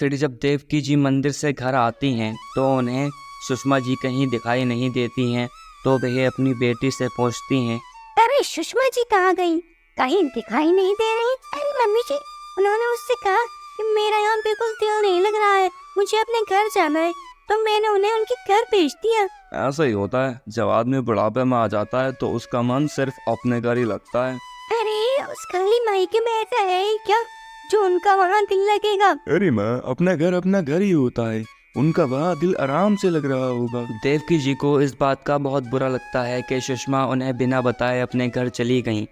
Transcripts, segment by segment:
फिर जब देवकी जी मंदिर से घर आती हैं तो उन्हें सुषमा जी कहीं दिखाई नहीं देती हैं, तो वह अपनी बेटी से पूछती हैं, अरे सुषमा जी कहाँ गई? कहीं दिखाई नहीं दे रही। अरे मम्मी जी, उन्होंने मुझसे कहा कि मेरा यहाँ बिल्कुल दिल नहीं लग रहा है, मुझे अपने घर जाना है, तो मैंने उन्हें उनके घर भेज दिया। ऐसा ही होता है, जब आदमी बुढ़ापे में आ जाता है तो उसका मन सिर्फ अपने घर ही लगता है। अरे उस खाली मायके में ऐसा है ही क्या जो उनका वहाँ दिल लगेगा? अरे माँ, अपना घर ही होता है, उनका वहाँ दिल आराम से लग रहा होगा। देवकी जी को इस बात का बहुत बुरा लगता है कि सुषमा उन्हें बिना बताए अपने घर चली गईं,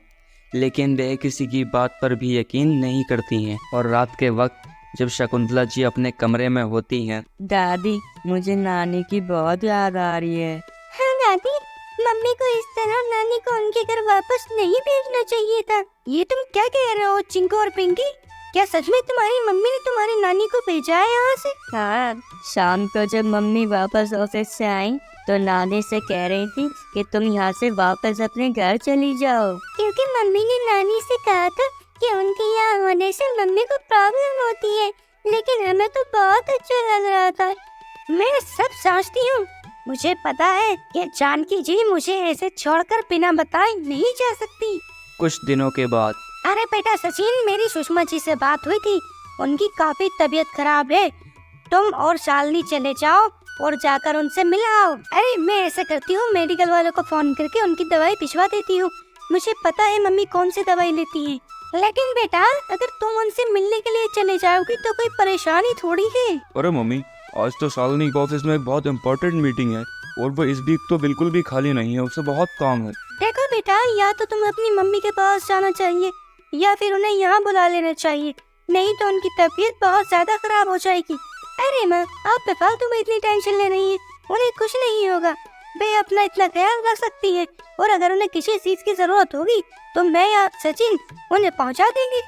लेकिन वे किसी की बात पर भी यकीन नहीं करती हैं। और रात के वक्त जब शकुंतला जी अपने कमरे में होती हैं, दादी, मुझे नानी की बहुत याद आ रही है। हाँ दादी, मम्मी को इस तरह नानी को उनके घर वापस नहीं भेजना चाहिए था। ये तुम क्या कह रहे हो चिंकू और पिंकी? क्या सच में तुम्हारी मम्मी ने तुम्हारी नानी को भेजा है यहाँ से? हाँ, शाम को जब मम्मी वापस ऑफिस से आई तो नानी से कह रही थी कि तुम यहाँ से वापस अपने घर चली जाओ। क्योंकि मम्मी ने नानी से कहा था कि उनके यहाँ होने से मम्मी को प्रॉब्लम होती है, लेकिन हमें तो बहुत अच्छा लग रहा था। मैं सब समझती हूँ, मुझे पता है कि जानकी जी मुझे ऐसे छोड़कर बिना बताए नहीं जा सकती। कुछ दिनों के बाद अरे बेटा सचिन, मेरी सुषमा जी से बात हुई थी, उनकी काफी तबीयत खराब है, तुम और शालिनी चले जाओ और जाकर उनसे मिल आओ। अरे मैं ऐसा करती हूँ, मेडिकल वालों को फोन करके उनकी दवाई भिजवा देती हूँ, मुझे पता है मम्मी कौन सी दवाई लेती है। लेकिन बेटा, अगर तुम उनसे मिलने के लिए चले जाओगी तो कोई परेशानी थोड़ी है। अरे मम्मी, आज तो शालिनी के ऑफिस में एक बहुत इम्पोर्टेंट मीटिंग है और वो इस वीक तो बिल्कुल भी खाली नहीं है, उससे बहुत काम है। देखो बेटा, या तो तुम्हें अपनी मम्मी के पास जाना चाहिए या फिर उन्हें यहाँ बुला लेना चाहिए, नहीं तो उनकी तबीयत बहुत ज्यादा खराब हो जाएगी। अरे माँ, आप बेफालतू में इतनी टेंशन ले रही है, उन्हें कुछ नहीं होगा, वे अपना इतना ख्याल रख सकती है, और अगर उन्हें किसी चीज की जरूरत होगी तो मैं या सचिन उन्हें पहुँचा देंगे,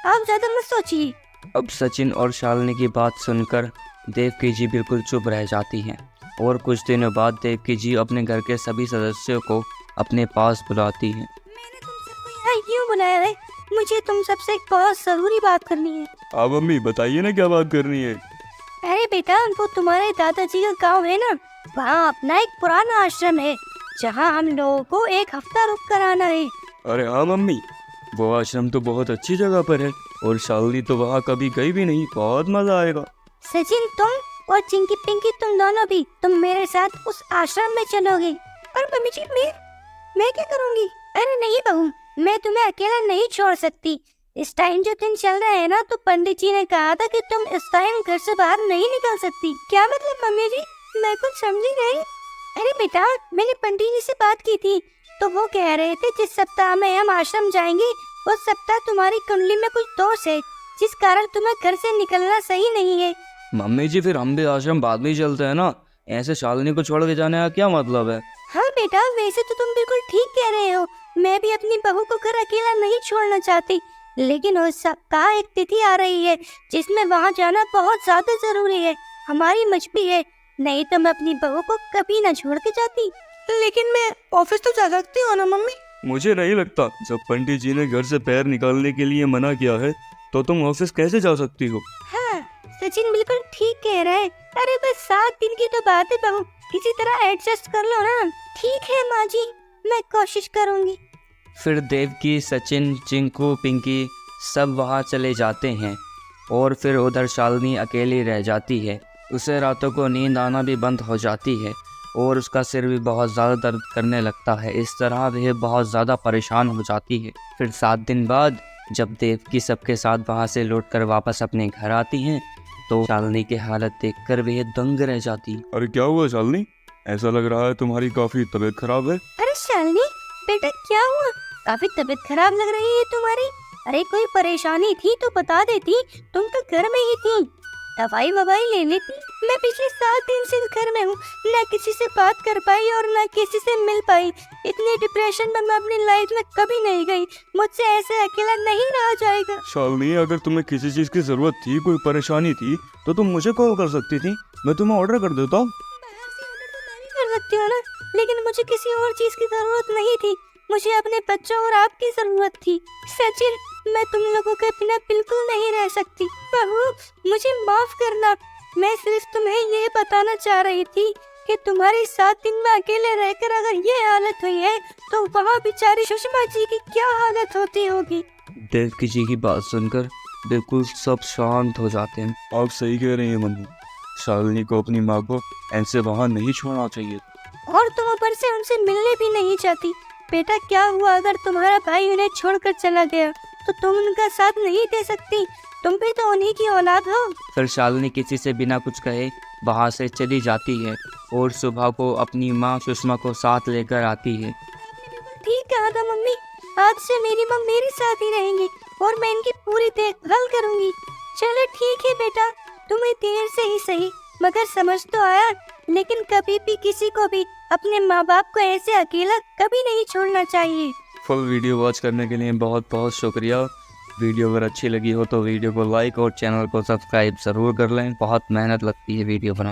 आप ज्यादा मत सोचिए। अब सचिन और शालिनी की बात सुनकर देवकी जी बिल्कुल चुप रह जाती हैं और कुछ दिनों बाद देवकी जी अपने घर के सभी सदस्यों को अपने पास बुलाती हैं। मैंने तुम सबको यहाँ क्यों बुलाया है? मुझे तुम सबसे एक बहुत जरूरी बात करनी है। हाँ मम्मी, बताइए ना क्या बात करनी है। अरे बेटा, वो तुम्हारे दादाजी का गांव है ना, वहाँ अपना एक पुराना आश्रम है जहाँ हम लोगों को एक हफ्ता रुक कर आना है। अरे हाँ मम्मी, वो आश्रम तो बहुत अच्छी जगह पर है और शालिनी तो वहाँ कभी गई भी नहीं, बहुत मजा आएगा। सचिन, तुम और चिंकी पिंकी, तुम दोनों भी, तुम मेरे साथ उस आश्रम में चलोगे। और मम्मी जी, मैं क्या करूँगी? अरे नहीं बहू, मैं तुम्हें अकेला नहीं छोड़ सकती। इस टाइम जो दिन चल रहा है ना, तो पंडित जी ने कहा था कि तुम इस टाइम घर से बाहर नहीं निकल सकती। क्या मतलब मम्मी जी? मैं कुछ समझी नहीं। अरे बेटा, मैंने पंडित जी से बात की थी, तो वो कह रहे थे जिस सप्ताह में हम आश्रम जाएंगे उस सप्ताह तुम्हारी कुंडली में कुछ दोष है, जिस कारण तुम्हें घर से निकलना सही नहीं है। मम्मी जी, फिर हम भी आश्रम बाद में ही चलते हैं ना, ऐसे शालिनी को छोड़ के जाने का क्या मतलब है? हाँ बेटा, वैसे तो तुम बिल्कुल ठीक कह रहे हो, मैं भी अपनी बहू को घर अकेला नहीं छोड़ना चाहती, लेकिन उस सप्ताह एक तिथि आ रही है जिसमें वहाँ जाना बहुत ज्यादा जरूरी है, हमारी मजबूरी है, नहीं तो मैं अपनी बहू को कभी न छोड़ के जाती। लेकिन मैं ऑफिस तो जा सकती हूँ ना मम्मी? मुझे नहीं लगता, जब पंडित जी ने घर से पैर निकालने के लिए मना किया है तो तुम ऑफिस कैसे जा सकती हो। हाँ, सचिन बिल्कुल ठीक कह रहा है। अरे बस 7 दिन की तो बात है बहू, किसी तरह एडजस्ट कर लो ना। ठीक है माँ जी, मैं कोशिश करूँगी। फिर देवकी, सचिन, चिंकू, पिंकी सब वहाँ चले जाते हैं और फिर उधर शालिनी अकेली रह जाती है। उसे रातों को नींद आना भी बंद हो जाती है और उसका सिर भी बहुत ज़्यादा दर्द करने लगता है। इस तरह वह बहुत ज़्यादा परेशान हो जाती है। फिर 7 दिन बाद जब देवकी सबके साथ वहाँ से लौटकर वापस अपने घर आती हैं तो शालिनी की हालत देखकर वह दंग रह जाती। अरे क्या हुआ शालिनी, ऐसा लग रहा है तुम्हारी काफी तबीयत खराब है। अरे शालिनी बेटा, क्या हुआ? काफी तबीयत खराब लग रही है तुम्हारी। अरे कोई परेशानी थी तो बता देती, तुम तो घर में ही थी, दवाई ववाई ले लेती। मैं पिछले 7 दिन से घर में हूँ, न किसी से बात कर पाई और न किसी से मिल पाई। इतने डिप्रेशन में मैं अपनी लाइफ में कभी नहीं गई, मुझसे ऐसे अकेला नहीं रहा जाएगा। शालिनी, अगर तुम्हें किसी चीज की जरूरत थी, कोई परेशानी थी, तो तुम मुझे कॉल कर सकती थी, मैं तुम्हें ऑर्डर कर देता हूँ। बाहर से ऑर्डर तो मैं भी कर सकती हूँ ना, लेकिन मुझे किसी और चीज की जरूरत नहीं थी, मुझे अपने बच्चों और आपकी जरूरत थी। सचिन, मैं तुम लोगों के बिना बिल्कुल नहीं रह सकती। बहू, मुझे माफ करना। मैं सिर्फ तुम्हें ये बताना चाह रही थी कि तुम्हारी 7 दिन में अकेले रहकर अगर ये हालत हुई है तो वहाँ बेचारी सुषमा जी की क्या हालत होती होगी। देवकी जी की बात सुनकर बिल्कुल सब शांत हो जाते हैं। आप सही कह रहे हैं मनु, शालिनी को अपनी माँ को ऐसे वहाँ नहीं छोड़ना चाहिए। और तुम ऊपर से उनसे मिलने भी नहीं चाहती। बेटा, क्या हुआ अगर तुम्हारा भाई उन्हें छोड़कर चला गया तो तुम उनका साथ नहीं दे सकती? तुम भी तो उन्हीं की औलाद हो। फिर शालिनी किसी से बिना कुछ कहे वहाँ से चली जाती है और सुबह को अपनी माँ सुषमा को साथ लेकर आती है। ठीक कहा था मम्मी, आज से मेरी माँ मेरे साथ ही रहेंगी और मैं इनकी पूरी देखभाल करूंगी। चलो ठीक है बेटा, तुम्हें देर से ही सही मगर समझ तो आया। लेकिन कभी भी किसी को भी अपने माँ बाप को ऐसे अकेला कभी नहीं छोड़ना चाहिए। फुल वीडियो वॉच करने के लिए बहुत बहुत शुक्रिया। वीडियो अगर अच्छी लगी हो तो वीडियो को लाइक और चैनल को सब्सक्राइब ज़रूर कर लें। बहुत मेहनत लगती है वीडियो बनाने